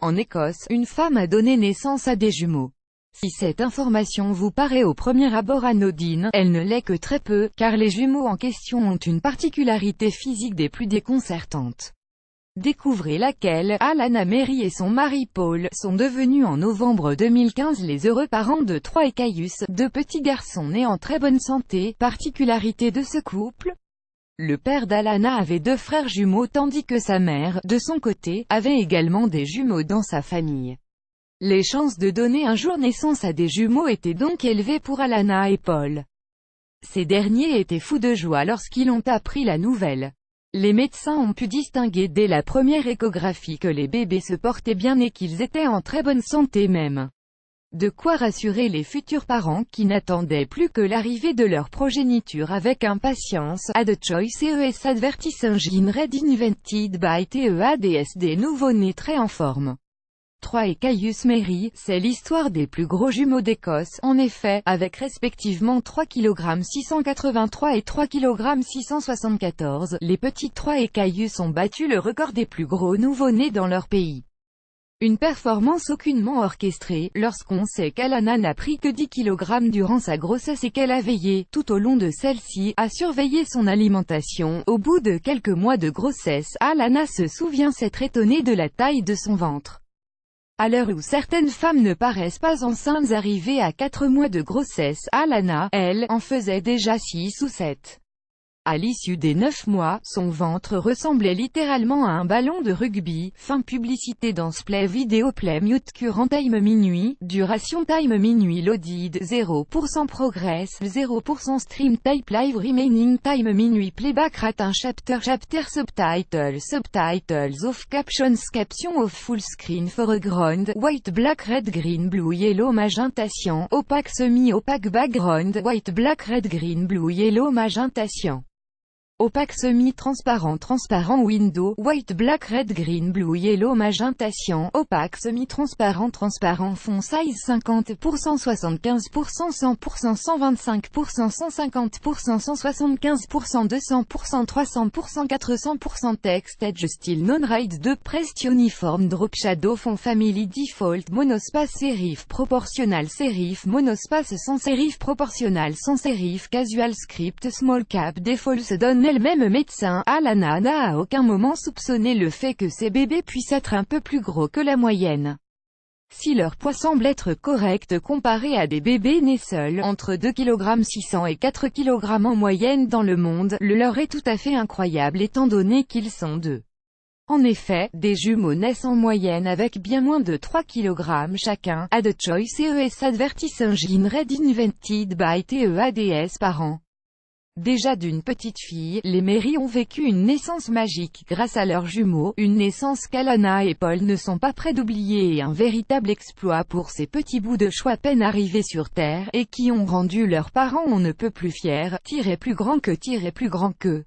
En Écosse, une femme a donné naissance à des jumeaux. Si cette information vous paraît au premier abord anodine, elle ne l'est que très peu, car les jumeaux en question ont une particularité physique des plus déconcertantes. Découvrez laquelle. Alana Mary et son mari Paul sont devenus en novembre 2015 les heureux parents de Troy et Caius, deux petits garçons nés en très bonne santé. Particularité de ce couple, le père d'Alana avait deux frères jumeaux tandis que sa mère, de son côté, avait également des jumeaux dans sa famille. Les chances de donner un jour naissance à des jumeaux étaient donc élevées pour Alana et Paul. Ces derniers étaient fous de joie lorsqu'ils ont appris la nouvelle. Les médecins ont pu distinguer dès la première échographie que les bébés se portaient bien et qu'ils étaient en très bonne santé même. De quoi rassurer les futurs parents qui n'attendaient plus que l'arrivée de leur progéniture avec impatience. A The Choice ES Advertising Gene Read Invented by TEADS, des nouveau-nés très en forme. Troy et Caius Mary, c'est l'histoire des plus gros jumeaux d'Écosse, en effet, avec respectivement 3,683 kg et 3,674 kg, les petits Troy et Caius ont battu le record des plus gros nouveau-nés dans leur pays. Une performance aucunement orchestrée, lorsqu'on sait qu'Alana n'a pris que 10 kg durant sa grossesse et qu'elle a veillé, tout au long de celle-ci, à surveiller son alimentation. Au bout de quelques mois de grossesse, Alana se souvient s'être étonnée de la taille de son ventre. À l'heure où certaines femmes ne paraissent pas enceintes arrivées à 4 mois de grossesse, Alana, elle, en faisait déjà 6 ou 7. À l'issue des 9 mois, son ventre ressemblait littéralement à un ballon de rugby. Fin publicité dans Play Video Play Mute Current Time Minuit, Duration Time Minuit Loaded, 0% Progress, 0% Stream Type Live Remaining Time Minuit Playback Rate 1 Chapter Subtitles Off Captions Caption Off Full Screen Foreground, White Black Red Green Blue Yellow Magenta Cyan, Opaque Semi-Opaque Background, White Black Red Green Blue Yellow Magenta Cyan. Opaque semi-transparent transparent window, white black red green blue yellow magenta cyan, opaque semi-transparent transparent fond size 50%, 75%, 100%, 125%, 150%, 175%, 200%, 300%, 400% text edge style non-write 2 pressed uniform drop shadow fond family default monospace serif proportional serif monospace sans serif proportional sans serif casual script small cap default se donne elle-même médecin. Alana n'a à aucun moment soupçonné le fait que ces bébés puissent être un peu plus gros que la moyenne. Si leur poids semble être correct comparé à des bébés nés seuls, entre 2,6 kg et 4 kg en moyenne dans le monde, le leur est tout à fait incroyable étant donné qu'ils sont deux. En effet, des jumeaux naissent en moyenne avec bien moins de 3 kg chacun. A The Choice ES Advertising Gene Read Invented by TEADS par an. Déjà d'une petite fille, les Mary ont vécu une naissance magique grâce à leurs jumeaux, une naissance qu'Alana et Paul ne sont pas près d'oublier et un véritable exploit pour ces petits bouts de chou à peine arrivés sur Terre, et qui ont rendu leurs parents on ne peut plus fiers, plus grand que